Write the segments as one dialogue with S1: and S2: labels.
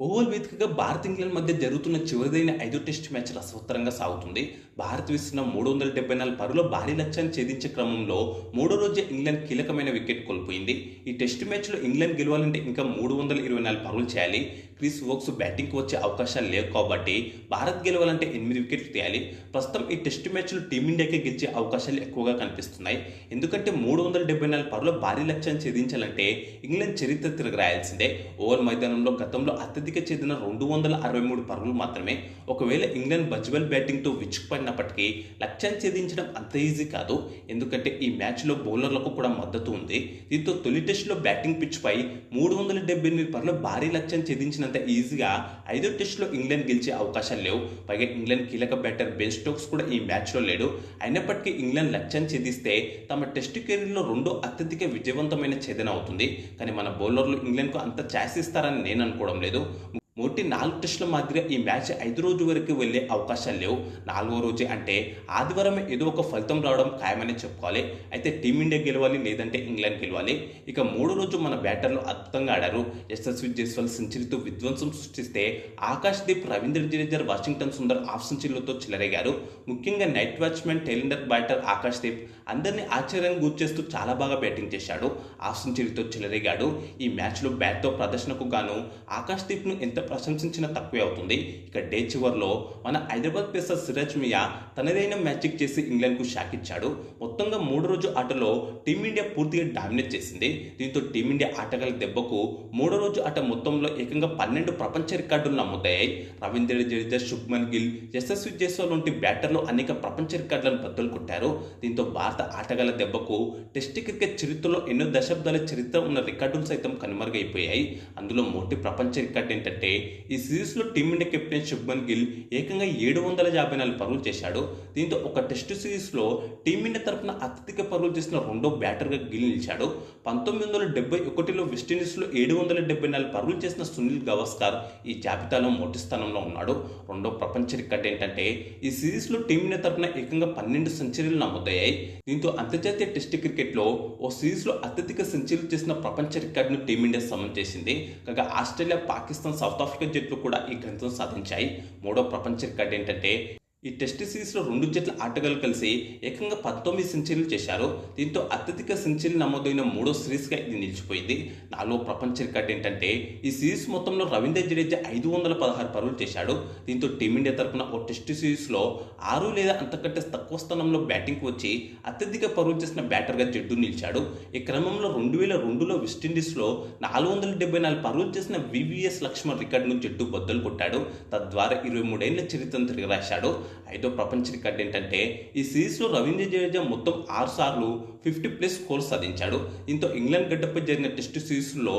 S1: Oval వేదికగా Bharat England మధ్య జరుగుతున్న చివరిదైన 5 టెస్ట్ మ్యాచ్ రసవత్తరంగా సాగుతుంది. భారత్ విసిరిన 374 పరుగుల భారీ లక్ష్యాన్ని ఛేదించే క్రమంలో మూడో రోజే ఇంగ్లాండ్ కీలకమైన వికెట్ కోల్పోయింది. ఈ టెస్ట్ మ్యాచ్లో ఇంగ్లాండ్ గెలవాలంటే ఇంకా 324 పరుగులు చేయాలి. క్రిస్ వోక్స్ బ్యాటింగ్కి వచ్చే అవకాశాలు లేవు కాబట్టి భారత్ గెలవాలంటే 8 వికెట్లు తీయాలి. ప్రస్తుతం ఈ టెస్ట్ మ్యాచ్లో టీమిండియాకే గెలిచే అవకాశాలు ఎక్కువగా కనిపిస్తున్నాయి. ఎందుకంటే 374 పరుగుల భారీ లక్ష్యాన్ని ఛేదించాలంటే ఇంగ్లాండ్ చరిత్ర తిరగరాయాల్సిందే. ఓవల్ మైదానంలో గతంలో అత్యధిక చెందిన 263 పరుగులు మాత్రమే. ఒకవేళ ఇంగ్లాండ్ బజ్వెల్ బ్యాటింగ్తో విచ్చుకుపడినప్పటికీ లక్ష్యాన్ని ఛేదించడం అంత ఈజీ కాదు. ఎందుకంటే ఈ మ్యాచ్లో బౌలర్లకు కూడా మద్దతు ఉంది. దీంతో తొలి టెస్టులో బ్యాటింగ్ పిచ్పై 378 పరుగుల భారీ లక్ష్యాన్ని ఛేదించినంత ఈజీగా 5వ టెస్టులో ఇంగ్లాండ్ గెలిచే అవకాశాలు లేవు. పైగా ఇంగ్లాండ్ కీలక బ్యాటర్ బెన్ స్టోక్స్ కూడా ఈ మ్యాచ్లో లేడు. అయినప్పటికీ ఇంగ్లాండ్ లక్ష్యాన్ని ఛేదిస్తే తమ టెస్టు కెరీర్లో రెండో అత్యధిక విజయవంతమైన ఛేదన అవుతుంది. కానీ మన బౌలర్లు ఇంగ్లాండ్కు అంత ఛాన్స్ ఇస్తారని నేను అనుకోవడం లేదు. మొదటి 4 టెస్టుల మాదిరిగా ఈ మ్యాచ్ 5 రోజు వరకు వెళ్లే అవకాశాలు లేవు. 4వ రోజే అంటే ఆదివారమే ఏదో ఒక ఫలితం రావడం ఖాయమని చెప్పుకోవాలి. అయితే టీమిండియా గెలవాలి, లేదంటే ఇంగ్లాండ్ గెలవాలి. ఇక 3వ రోజు మన బ్యాటర్లు అద్భుతంగా ఆడారు. యశస్వి జైస్వాల్ సెంచరీతో విధ్వంసం సృష్టిస్తే ఆకాష్ దీప్, రవీంద్ర జడేజా, వాషింగ్టన్ సుందర్ హాఫ్ సెంచరీలతో చెలరేగారు. ముఖ్యంగా night watchman tailender batter Akash Deep అందరినీ ఆశ్చర్యానికి గురిచేస్తూ చాలా బాగా బ్యాటింగ్ చేశాడు. హాఫ్ సెంచరీతో చెలరేగాడు. ఈ మ్యాచ్లో బ్యాట్తో ప్రదర్శనకు గాను ఆకాష్ దీప్ను ఎంత ప్రశంసించిన తక్కువే అవుతుంది. ఇక డే చివర్లో మన హైదరాబాద్ పేసర్ సిరాజ్ మియా తనదైన మ్యాజిక్ చేసి ఇంగ్లాండ్కు షాక్ ఇచ్చాడు. మొత్తంగా 3 రోజు ఆటలో టీమిండియా పూర్తిగా డామినేట్ చేసింది. దీంతో టీమిండియా ఆటగాళ్ల దెబ్బకు 3వ రోజు ఆట మొత్తంలో ఏకంగా 12 ప్రపంచ రికార్డులు నమోదయ్యాయి. రవీంద్ర జడేజా, శుభ్మన్ గిల్, యశస్వి జైస్వాల్ వంటి బ్యాటర్లు అనేక ప్రపంచ రికార్డులను బద్దలు కొట్టారు. దీంతో భారత ఆటగాళ్ల దెబ్బకు టెస్ట్ క్రికెట్ చరిత్రలో ఎన్నో దశాబ్దాల చరిత్ర ఉన్న రికార్డులు సైతం కనుమరుగైపోయాయి. అందులో మొదటి ప్రపంచ రికార్డు ఏంటంటే ఈ సిరీస్లో టీమిండియా కెప్టెన్ శుభ్మన్ గిల్ ఏకంగా 754 పరుగులు చేశాడు. దీంతో ఒక టెస్టు సిరీస్లో టీమిండియా తరఫున అత్యధిక పరుగులు చేసిన రెండో బ్యాటర్గా గిల్ నిలిచాడు. 1971లో వెస్టిండీస్లో 774 పరుగులు చేసిన సునీల్ గవాస్కర్ ఈ జాబితాలో మొదటి స్థానంలో ఉన్నాడు. రెండో ప్రపంచ రికార్డు ఏంటంటే ఈ సిరీస్లో టీమిండియా తరఫున ఏకంగా 12 సెంచరీలు నమోదయ్యాయి. దీంతో అంతర్జాతీయ టెస్ట్ క్రికెట్లో ఓ సిరీస్లో అత్యధిక సెంచరీలు చేసిన ప్రపంచ రికార్డును టీమిండియా సమం చేసింది. కాగా ఆస్ట్రేలియా, పాకిస్తాన్, సౌత్ ఆఫ్రికా జట్లు కూడా ఈ ఘనతను సాధించాయి. మూడో ప్రపంచ రికార్డు ఏంటంటే ఈ టెస్ట్ సిరీస్లో 2 జట్ల ఆటగాళ్లు కలిసి ఏకంగా 19 సెంచరీలు చేశారు. దీంతో అత్యధిక సెంచరీలు నమోదైన మూడో సిరీస్గా ఇది నిలిచిపోయింది. 4వ ప్రపంచ రికార్డు ఏంటంటే ఈ సిరీస్ మొత్తంలో రవీంద్ర జడేజా 516 పరుగులు చేశాడు. దీంతో టీమిండియా తరఫున ఓ టెస్ట్ సిరీస్లో 6 లేదా అంతకంటే తక్కువ స్థానంలో బ్యాటింగ్కి వచ్చి అత్యధిక పరుగులు చేసిన బ్యాటర్గా జడ్డు నిలిచాడు. ఈ క్రమంలో 2002లో వెస్టిండీస్లో 474 పరుగులు చేసిన వివిఎస్ లక్ష్మణ్ రికార్డును జడ్డు బద్దలు కొట్టాడు. తద్వారా 23 ఏళ్ల చరిత్రను తిరగరాశాడు. 5వ ప్రపంచ రికార్డు ఏంటంటే ఈ సిరీస్లో రవీంద్ర జడేజా మొత్తం 6 సార్లు 50+ స్కోర్ సాధించాడు. దీంతో ఇంగ్లాండ్ గడ్డపై జరిగిన టెస్టు సిరీస్లో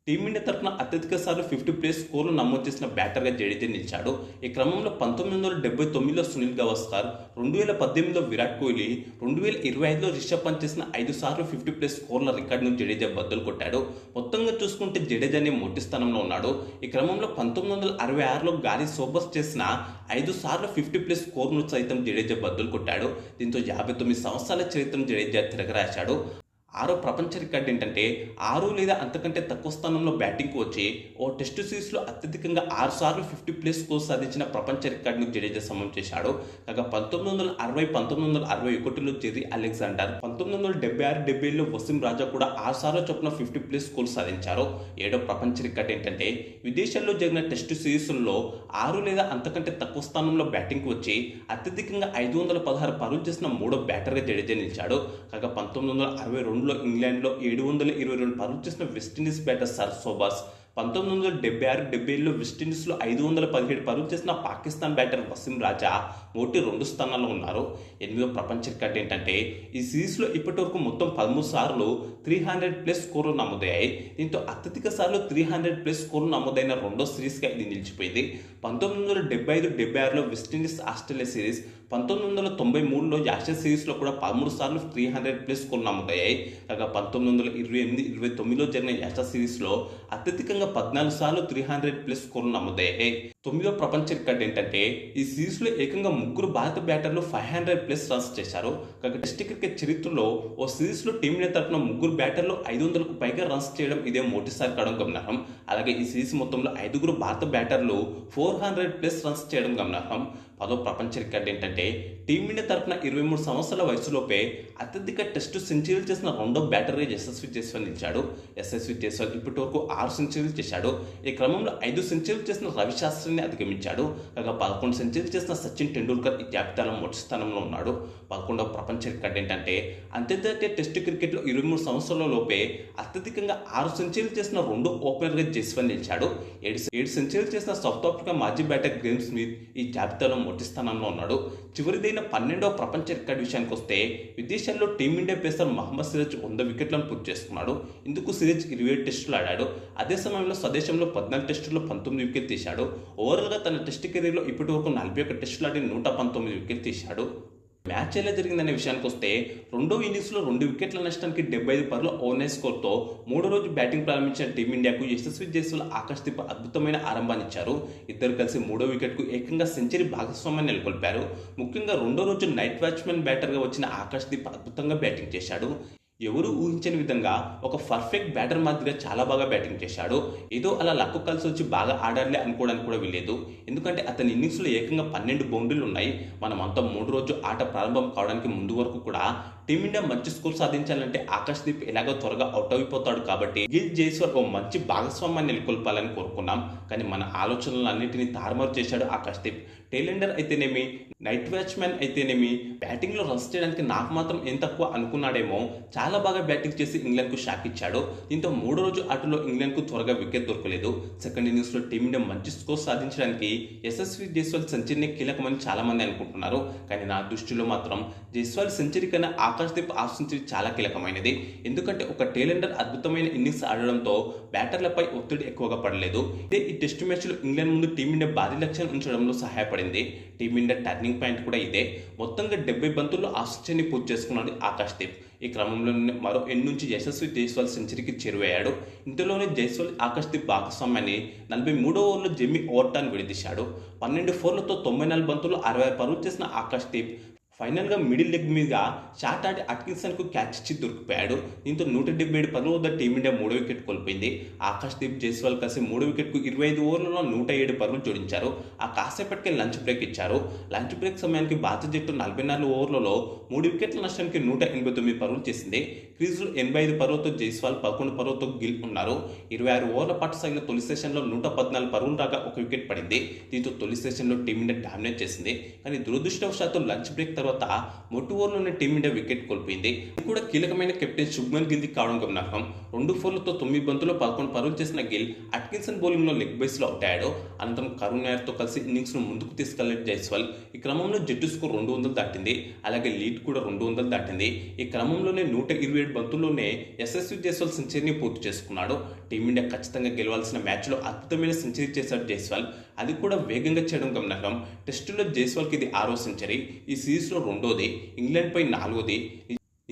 S1: టీమిండియా తరఫున అత్యధిక సార్లు 50+ స్కోర్లు నమోదు చేసిన బ్యాటర్గా జడేజా నిలిచాడు. ఈ క్రమంలో 1979లో సునీల్ గవాస్కర్, 2018లో విరాట్ కోహ్లీ, 2025లో రిషబ్ పంత్ చేసిన 5 సార్లు 50+ స్కోర్ల రికార్డును జడేజా బద్దలు కొట్టాడు. మొత్తంగా చూసుకుంటే జడేజానే మొదటి స్థానంలో ఉన్నాడు. ఈ క్రమంలో 1966లో గారీ సోబర్స్ చేసిన 5 సార్లు 50+ స్కోర్ను సైతం జడేజా బద్దలు కొట్టాడు. దీంతో 59 సంవత్సరాల చరిత్రను జడేజా తిరగరాశాడు. 6వ ప్రపంచ రికార్డు ఏంటంటే 6 లేదా అంతకంటే తక్కువ స్థానంలో బ్యాటింగ్కు వచ్చి ఓ టెస్టు సిరీస్లో అత్యధికంగా 6 సార్లు 50+ స్కోర్ సాధించిన ప్రపంచ రికార్డును జడేజా సమం చేశాడు. కాగా 1960, 1961లో జెర్రీ అలెగ్జాండర్, 1976, 70లో వసీం రాజా కూడా 6 సార్లు చొప్పున 50+ స్కోర్ సాధించారు. 7వ ప్రపంచ రికార్డు ఏంటంటే విదేశాల్లో జరిగిన టెస్టు సిరీస్ల్లో 6 లేదా అంతకంటే తక్కువ స్థానంలో బ్యాటింగ్కు వచ్చి అత్యధికంగా 516 పరుగులు చేసిన మూడో బ్యాటర్గా జడేజా నిలిచాడు. కాగా 1962లో ఇంగ్లాండ్లో 722 పరుగులు చేసిన వెస్టిండీస్ బ్యాటర్ సర్ సోబర్స్, 1976, 77లో వెస్టిండీస్లో 517 పరుగులు చేసిన పాకిస్తాన్ బ్యాటర్ వసీం రాజా మొదటి 2 స్థానాల్లో ఉన్నారు. 8వ ప్రపంచ రికార్డు ఏంటంటే ఈ సిరీస్లో ఇప్పటివరకు మొత్తం 13 సార్లు 300+ స్కోర్లు నమోదయ్యాయి. దీంతో అత్యధిక సార్లు 300+ స్కోర్లు నమోదైన రెండో సిరీస్గా ఇది నిలిచిపోయింది. 1975, 76లో వెస్టిండీస్ ఆస్ట్రేలియా సిరీస్, 1993లో యాషెస్ సిరీస్లో కూడా 13 సార్లు 300+ స్కోర్లు నమోదయ్యాయి. కాగా 1928, 29లో జరిగిన యాషెస్ సిరీస్లో అత్యధికంగా 14 సార్లు 300+ స్కోర్లు నమోదయ్యాయి. తొమ్మిదో ప్రపంచ రికార్డ్ ఏంటంటే ఈ సిరీస్లో ఏకంగా ముగ్గురు భారత బ్యాటర్లు 500+ రన్స్ చేశారు. కాగా టెస్ట్ క్రికెట్ చరిత్రలో ఓ సిరీస్లో టీమిండియా తరఫున ముగ్గురు బ్యాటర్లు 500కు పైగా రన్స్ చేయడం ఇదే మొదటిసారి కావడం గమనార్హం. అలాగే ఈ సిరీస్ మొత్తంలో 5గురు భారత బ్యాటర్లు 400+ రన్స్ చేయడం గమనార్హం. 10వ ప్రపంచ రికార్డు ఏంటంటే టీమిండియా తరఫున 23 సంవత్సరాల వయసులోపే అత్యధిక టెస్టు సెంచరీలు చేసిన రెండో బ్యాటర్గా యశస్వి జైస్వాల్ నిలిచాడు. యశస్వి జైస్వాల్ ఇప్పటి వరకు 6 సెంచరీలు చేశాడు. ఈ క్రమంలో 5 సెంచరీలు చేసిన రవిశాస్త్రిని అధిగమించాడు. కాగా 11 సెంచరీలు చేసిన సచిన్ టెండూల్కర్ ఈ జాబితాలో మొదటి స్థానంలో ఉన్నాడు. 11వ ప్రపంచ రికార్డు ఏంటంటే అంతర్జాతీయ టెస్టు క్రికెట్లో 23 సంవత్సరాల లోపే అత్యధికంగా 6 సెంచరీలు చేసిన రెండో ఓపెనర్గా జైస్వాల్ నిలిచాడు. 7 సెంచరీలు చేసిన సౌత్ ఆఫ్రికా మాజీ బ్యాటర్ గ్రేమ్ స్మిత్ ఈ జాబితాలో మొదటి స్థానంలో ఉన్నాడు. చివరిదైన 12వ ప్రపంచ రికార్డు విషయానికి వస్తే విదేశాల్లో టీమిండియా పేసర్ మహమ్మద్ సిరాజ్ 100 వికెట్లను పూర్తి చేసుకున్నాడు. ఇందుకు సిరాజ్ 27 టెస్టులు ఆడాడు. అదే సమయంలో స్వదేశంలో 14 టెస్టుల్లో 19 వికెట్ తీశాడు. ఓవరాల్గా తన టెస్ట్ కెరీర్లో ఇప్పటి వరకు 41 టెస్టులు ఆడి 119 వికెట్ తీశాడు. మ్యాచ్ ఎలా జరిగిందనే విషయానికి వస్తే రెండో ఇన్నింగ్స్లో 2 వికెట్ల నష్టానికి 75 పరుగుల ఓవర్నైట్ స్కోర్తో మూడో రోజు బ్యాటింగ్ ప్రారంభించిన టీమిండియాకు యశస్వి జైస్వాల్ ఆకాశ్దీప్ అద్భుతమైన ఆరంభాన్ని ఇచ్చారు. ఇద్దరు కలిసి మూడో వికెట్కు ఏకంగా సెంచరీ భాగస్వామ్యాన్ని నెలకొల్పారు. ముఖ్యంగా రెండో రోజు నైట్ వాచ్మెన్ బ్యాటర్గా వచ్చిన ఆకాశ్దీప్ అద్భుతంగా బ్యాటింగ్ చేశాడు. ఎవరు ఊహించని విధంగా ఒక పర్ఫెక్ట్ బ్యాటర్ మాదిరిగా చాలా బాగా బ్యాటింగ్ చేశాడు. ఏదో అలా లక్కు కలిసి వచ్చి బాగా ఆడాలే అనుకోవడానికి కూడా వీల్లేదు. ఎందుకంటే అతని ఇన్నింగ్స్లో ఏకంగా 12 బౌండరీలు ఉన్నాయి. మనమంతా 3 రోజు ఆట ప్రారంభం కావడానికి ముందు వరకు కూడా టీమిండియా మంచి స్కోర్ సాధించాలంటే ఆకాశ్దీప్ ఎలాగో త్వరగా అవుట్ అయిపోతాడు కాబట్టి గిల్ జైస్వాల్ ఓ మంచి భాగస్వామ్యాన్ని నెలకొల్పాలని కోరుకున్నాం. కానీ మన ఆలోచనలన్నింటినీ తారుమారు చేశాడు ఆకాశ్దీప్. టైలెండర్ అయితేనేమి, నైట్ వాచ్మ్యాన్ అయితేనేమి బ్యాటింగ్లో రన్స్ చేయడానికి నాకు మాత్రం ఏం తక్కువ అనుకున్నాడేమో చాలా బాగా బ్యాటింగ్ చేసి ఇంగ్లాండ్కు షాక్ ఇచ్చాడు. దీంతో మూడో రోజు ఆటలో ఇంగ్లాండ్కు త్వరగా వికెట్ దొరకలేదు. సెకండ్ ఇన్నింగ్స్లో టీమిండియా మంచి స్కోర్ సాధించడానికి యశస్వి జైస్వాల్ సెంచరీనే కీలకమని చాలా మంది అనుకుంటున్నారు. కానీ నా దృష్టిలో మాత్రం జైస్వాల్ సెంచరీ కన్నా ఆకాశ్దీప్ హాఫ్ సెంచరీ చాలా కీలకమైనది. ఎందుకంటే ఒక టైలెండర్ అద్భుతమైన ఇన్నింగ్స్ ఆడడంతో బ్యాటర్లపై ఒత్తిడి ఎక్కువగా పడలేదు. ఇదే ఈ టెస్ట్ మ్యాచ్లో ఇంగ్లాండ్ ముందు టీమిండియా భారీ లక్ష్యాన్ని ఉంచడంలో సహాయపడింది. టీమిండియా టర్నింగ్ పాయింట్ కూడా ఇదే. మొత్తంగా 70 బంతుల్లో హాఫ్ సెంచరీని పూర్తి చేసుకున్నాడు ఆకాశ్దీప్. ఈ క్రమంలోనే మరో 8 నుంచి యశస్వి జైస్వాల్ సెంచరీకి చేరువయ్యాడు. ఇంతలోనే జైస్వాల్ ఆకాశ్దీప్ భాగస్వామ్యాన్ని 43వ ఓవర్లో జెమీ ఓవర్టన్ విడదీశాడు. 12 ఫోర్లతో 94 బంతుల్లో 66 పరుగులు చేసిన ఆకాశ్దీప్ ఫైనల్గా మిడిల్ లెగ్ మీద షాట్ ఆడి అట్కిన్సన్కు క్యాచ్ ఇచ్చి దొరికిపోయాడు. దీంతో 177 పరుగుల వద్ద టీమిండియా 3వ వికెట్ కోల్పోయింది. ఆకాశ్దీప్ జైస్వాల్ కలిసి 3వ వికెట్కు 25 ఓవర్లలో 107 పరుగులు జోడించారు. ఆ కాసేపటికే లంచ్ బ్రేక్ ఇచ్చారు. లంచ్ బ్రేక్ సమయానికి భారత జట్టు 44 ఓవర్లలో 3 వికెట్ల నష్టానికి 189 పరుగులు చేసింది. క్రీజులో 85 పరుగులతో జైస్వాల్, 11 పరుగులతో గిల్ ఉన్నారు. 26 ఓవర్ల పాటు సాగిన తొలి సెషన్లో 114 పరుగులు రాగా 1 వికెట్ పడింది. దీంతో తొలి సెషన్లో టీమిండియా డామినేట్ చేసింది. కానీ దురదృష్టవశాత్తు లంచ్ బ్రేక్ తర్వాత మొట్టు ఓవర్లోనే టీమిండియా వికెట్ కోల్పోయింది. ఇది కూడా కీలకమైన కెప్టెన్ శుభ్మన్ గిల్ది కావడం గమనార్హం. 2 ఫోర్లతో 9 బంతుల్లో 11 పరుగులు చేసిన గిల్ అట్కిన్సన్ బౌలింగ్లో లెగ్ బేస్లో అవుట్ అయ్యాడు. అనంతరం కరుణ్ నాయర్తో కలిసి ఇన్నింగ్స్ను ముందుకు తీసుకెళ్లాడు జైస్వాల్. ఈ క్రమంలో జట్టు స్కోర్ 200 దాటింది. అలాగే లీడ్ కూడా 200 దాటింది. ఈ క్రమంలోనే 127 బంతుల్లోనే యశస్వి జైస్వాల్ సెంచరీని పూర్తి చేసుకున్నాడు. టీమిండియా ఖచ్చితంగా గెలవాల్సిన మ్యాచ్లో అద్భుతమైన సెంచరీ చేశాడు జైస్వాల్. అది కూడా వేగంగా చేయడం గమనార్హం. టెస్టులో జైస్వాల్కి ఇది 6వ సెంచరీ. ఈ సిరీస్లో 2వది, ఇంగ్లాండ్పై 4వది.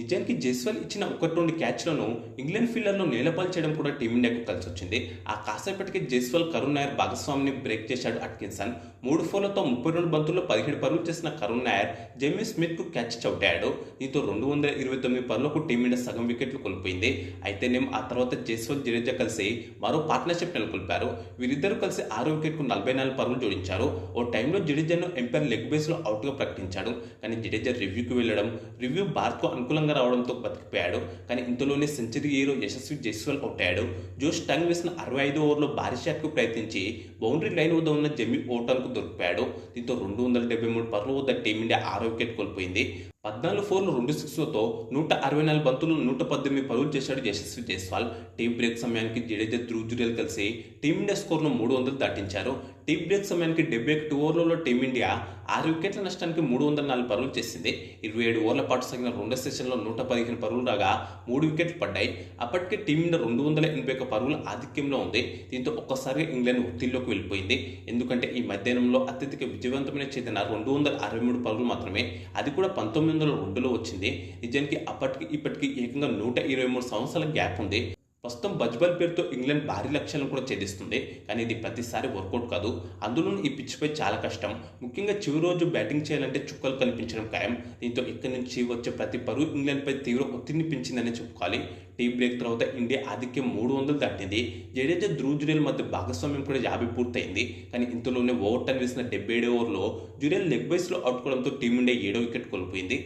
S1: నిజానికి జైస్వాల్ ఇచ్చిన 1-2 క్యాచ్లను ఇంగ్లాండ్ ఫీల్డర్లో నేలపాలు చేయడం కూడా టీమిండియాకు కలిసి వచ్చింది. ఆ కాసేపటికి జైస్వాల్, కరుణ్ నాయర్ భాగస్వామిని బ్రేక్ చేశాడు అట్కిన్సన్. 3 ఫోర్లతో 32 బంతుల్లో 17 పరుగులు చేసిన కరుణ్ నాయర్ జెమీ స్మిత్కు క్యాచ్ చౌటాడు. దీంతో 229 పరుగులకు టీమిండియా సగం వికెట్లు కోల్పోయింది. అయితేనేం ఆ తర్వాత జైస్వాల్, జడేజా కలిసి మరో పార్ట్నర్షిప్ నెలకొల్పారు. వీరిద్దరూ కలిసి 6వ వికెట్కు 44 పరుగులు జోడించారు. ఓ టైంలో జడేజాను ఎంపైర్ లెగ్ బేస్లో అవుట్గా ప్రకటించాడు. కానీ జడేజా రివ్యూకి వెళ్లడం, రివ్యూ భారత్కు అనుకూలంగా రావడంతో బతికిపోయాడు. కానీ ఇంతలోనే century hero Yashasvi Jaiswal out అయ్యాడు. జోష్ టంగ్ వేసిన 65 ఓవర్లో భారీ షాట్కు ప్రయత్నించి బౌండరీ లైన్ వద్ద ఉన్న జెమీ ఓవర్టన్కు దొరికిపోయాడు. దీంతో 273 పరుగుల వద్ద టీమిండియా 6వ వికెట్ కోల్పోయింది. 14 ఫోర్లు 2 సిక్స్లతో 164 బంతులు 118 పరుగులు చేశాడు యశస్వి జైస్వాల్. టీ బ్రేక్ సమయానికి జడేజా, ధ్రువ్ జురేల్ కలిసి టీమిండియా స్కోర్ను 300 దాటించారు. టీ బ్రేక్ సమయానికి 71 ఓవర్లలో టీమిండియా 6 వికెట్ల నష్టానికి 304 పరుగులు చేసింది. 27 ఓవర్ల పాటు సాగిన రెండో సెషన్లో 115 పరుగులు రాగా 3 వికెట్లు పడ్డాయి. అప్పటికే టీమిండియా 281 పరుగుల ఆధిక్యంలో ఉంది. దీంతో ఒక్కసారిగా ఇంగ్లాండ్ ఒత్తిడిలోకి వెళ్ళిపోయింది. ఎందుకంటే ఈ మధ్యాహ్నంలో అత్యధిక విజయవంతమైన చేతిన 263 పరుగులు మాత్రమే. అది కూడా 1902లో వచ్చింది. నిజానికి అప్పటికి ఇప్పటికి ఏకంగా 123 సంవత్సరాల గ్యాప్ ఉంది. ప్రస్తుతం బజ్బల్ పేరుతో ఇంగ్లాండ్ భారీ లక్ష్యాలను కూడా ఛేదిస్తుంది. కానీ ఇది ప్రతిసారి వర్కౌట్ కాదు. అందులోనూ ఈ పిచ్పై చాలా కష్టం. ముఖ్యంగా చివరి రోజు బ్యాటింగ్ చేయాలంటే చుక్కలు కనిపించడం ఖాయం. దీంతో ఇక్కడి నుంచి వచ్చే ప్రతి పరుగు ఇంగ్లాండ్పై తీవ్ర ఒత్తిడిని పెంచిందనే చెప్పుకోవాలి. టీ బ్రేక్ తర్వాత ఇండియా ఆధిక్యం 300 దాటింది. జడేజా, ధ్రువ్ జురేల్ మధ్య భాగస్వామ్యం కూడా 50 పూర్తయింది. కానీ ఇంతలోనే ఓవర్ టర్న్ వేసిన 77 ఓవర్లో జురేల్ లెగ్ బైస్లో అవుట్ కావడంతో టీమిండియా 7వ వికెట్ కోల్పోయింది.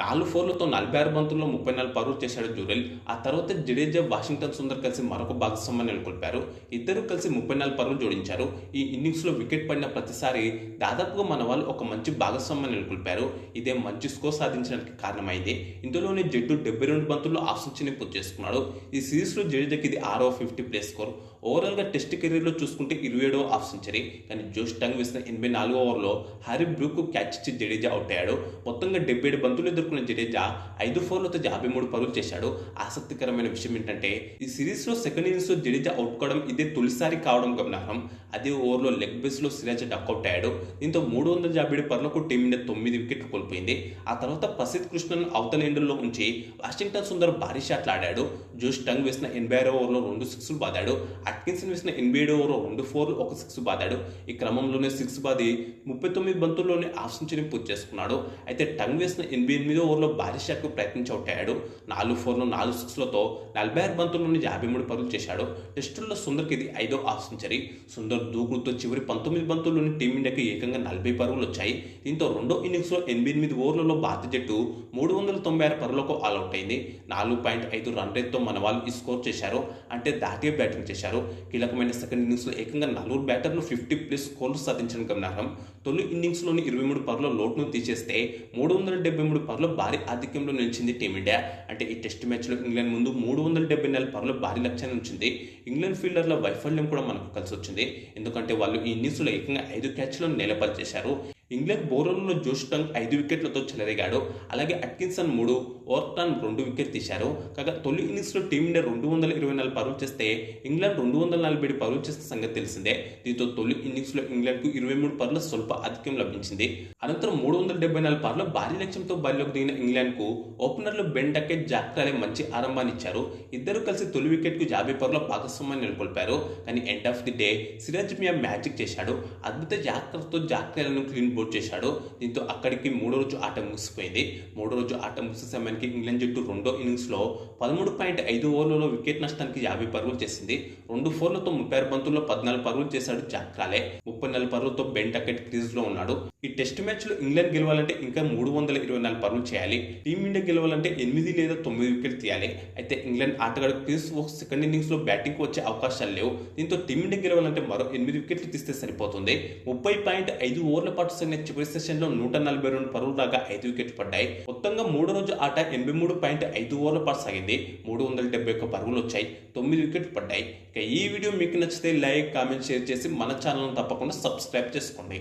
S1: 4 ఫోర్లతో 44 బంతుల్లో 34 పరుగులు చేశాడు జురేల్. ఆ తర్వాత జడేజా, వాషింగ్టన్ సుందర్ కలిసి మరొక భాగస్వామ్యాన్ని నెలకొల్పారు. ఇద్దరు కలిసి 34 పరుగులు జోడించారు. ఈ ఇన్నింగ్స్లో వికెట్ పడిన ప్రతిసారి దాదాపుగా మన వాళ్ళు ఒక మంచి భాగస్వామ్యాన్ని నెలకొల్పారు. ఇదే మంచి స్కోర్ సాధించడానికి కారణమైంది. ఇందులోనే జట్టు 72 బంతుల్లో హాఫ్ సెంచరీని పూర్తి చేసుకున్నాడు. ఈ సిరీస్లో జడేజాకి ఇది 6వ 50 ప్లేస్ స్కోర్. ఓవరాల్గా టెస్ట్ కెరీర్లో చూసుకుంటే 27వ హాఫ్ సెంచరీ. కానీ జోష్ టంగ్ వేసిన 84 ఓవర్లో హ్యారీ బ్రూక్ క్యాచ్ ఇచ్చి జడేజా అవుట్ అయ్యాడు. మొత్తంగా 77 బంతులు ఎదుర్కొన్న జడేజా 5 ఫోర్లతో 53 పరుగులు చేశాడు. ఆసక్తికరమైన విషయం ఏంటంటే ఈ సిరీస్లో సెకండ్ ఇన్నింగ్స్లో జడేజా అవుట్ కావడం ఇదే తొలిసారి కావడం గమనార్హం. అదే ఓవర్లో లెగ్ బేస్లో సిరాజ్ డక్అవుట్ అయ్యాడు. దీంతో 357 పరులకు టీమిండియా 9 వికెట్లు కోల్పోయింది. ఆ తర్వాత ప్రసిద్ధ్ కృష్ణన్ అవతల ఎండుల్లో ఉంచి వాషింగ్టన్ సుందర్ భారీ షాట్లు ఆడాడు. జోష్ టంగ్ వేసిన 86 ఓవర్లో 2 సిక్స్లు బాదాడు. అట్కిన్సన్ వేసిన 87 ఓవర్లో 2 ఫోర్లు 1 సిక్స్ బాదాడు. ఈ క్రమంలోనే 6 బాది 39 బంతుల్లోనే హాఫ్ సెంచరీ పూర్తి చేసుకున్నాడు. అయితే టంగ్ వేసిన 88 ఓవర్లో భారీ షాట్కు ప్రయత్నించి అవుట్ అయ్యాడు. 4 ఫోర్లు 4 సిక్స్లతో 46 బంతుల్లోని 53 పరుగులు చేశాడు. టెస్టుల్లో సుందర్కి ఇది 5వ హాఫ్ సెంచరీ. సుందర్ దూకుడుతో చివరి 19 బంతుల్లోని టీమిండియాకి ఏకంగా 40 పరుగులు వచ్చాయి. దీంతో రెండో ఇన్నింగ్స్లో 88 ఓవర్లలో భారత జట్టు 396 పరుగులకు ఆల్అవుట్ అయింది. 4.5 రన్ రేట్తో మన వాళ్ళు ఈ స్కోర్ చేశారు. అంటే దాటిగా బ్యాటింగ్ చేశారు. కీలకమైన సెకండ్ ఇన్నింగ్స్లో ఏకంగా 4 బ్యాటర్లు 50+ స్కోర్లు సాధించడం గమనార్హం. తొలి ఇన్నింగ్స్లోని 23 పరుగుల లోటును తీసేస్తే 373 పరుగుల భారీ ఆధిక్యంలో నిలిచింది టీమిండియా. అంటే ఈ టెస్ట్ మ్యాచ్లో ఇంగ్లాండ్ ముందు 374 పరుగుల భారీ లక్ష్యాన్ని ఉంచింది. ఇంగ్లాండ్ ఫీల్డర్ల వైఫల్యం కూడా మనకు కలిసి వచ్చింది. ఎందుకంటే వాళ్ళు ఈ ఇన్నింగ్స్లో ఏకంగా 5 క్యాచ్లను నేలపరిచేశారు. ఇంగ్లాండ్ బౌలర్లలో జోష్ టంగ్ 5 వికెట్లతో చెలరేగాడు. అలాగే అట్కిన్సన్ 3, ఓవర్టన్ 2 వికెట్ తీశారు. కాగా తొలి ఇన్నింగ్స్లో టీమిండియా 224 పరుగులు చేస్తే ఇంగ్లాండ్ 247 పరుగులు చేసిన సంగతి తెలిసిందే. దీంతో తొలి ఇన్నింగ్స్లో ఇంగ్లాండ్కు 23 పరుగుల స్వల్ప ఆధిక్యం లభించింది. అనంతరం 374 పరుగుల భారీ లక్ష్యంతో బరిలోకి దిగిన ఇంగ్లాండ్కు ఓపెనర్లు బెన్ డకెట్, జాక్ క్రాలే మంచి ఆరంభాన్ని ఇచ్చారు. ఇద్దరు కలిసి తొలి వికెట్కు 50 పరుగుల భాగస్వామ్యాన్ని నెలకొల్పారు. కానీ end of the day Siraj Miyan magic చేశాడు. అద్భుత యాత్రతో జాక్ క్రాలేను క్లీన్ బౌల్డ్ చేశాడు. దీంతో అక్కడికి మూడో రోజు ఆట ముగిసిపోయింది. మూడో రోజు ఆట ముగిసే సమయానికి ఇంగ్లాండ్ జట్టు రెండో ఇన్నింగ్స్లో 13.5 ఓవర్లలో వికెట్ నష్టానికి 50 పరుగులు చేసింది. 2 ఫోర్లతో 36 బంతుల్లో 14 పరుగులు చేశాడు జాక్ క్రాలే. 34 పరుగులతో బెన్ డకెట్ క్రీజ్లో ఉన్నాడు. ఈ టెస్ట్ మ్యాచ్లో ఇంగ్లాండ్ గెలవాలంటే ఇంకా 324 పరుగులు చేయాలి. టీమిండియా గెలవాలంటే 8 లేదా 9 వికెట్లు తీయాలి. అయితే ఇంగ్లాండ్ ఆటగాడు క్రిస్ వోక్స్ సెకండ్ ఇన్నింగ్స్లో బ్యాటింగ్కు వచ్చే అవకాశాలు లేవు. దీంతో టీమిండియా గెలవాలంటే మరో 8 వికెట్లు తీస్తే సరిపోతుంది. 30.5 ఓవర్ల పాటు సాగిన చివరి సెషన్లో 142 పరుగులు రాగా 5 వికెట్లు పడ్డాయి. మొత్తంగా మూడో రోజు ఆట 83.5 ఓవర్ల పాటు సాగింది. 371 పరుగులు వచ్చాయి. 9 వికెట్లు పడ్డాయి. ఇక ఈ వీడియో మీకు నచ్చితే లైక్, కామెంట్, షేర్ చేసి మన ఛానల్ను తప్పకుండా సబ్స్క్రైబ్ చేసుకోండి.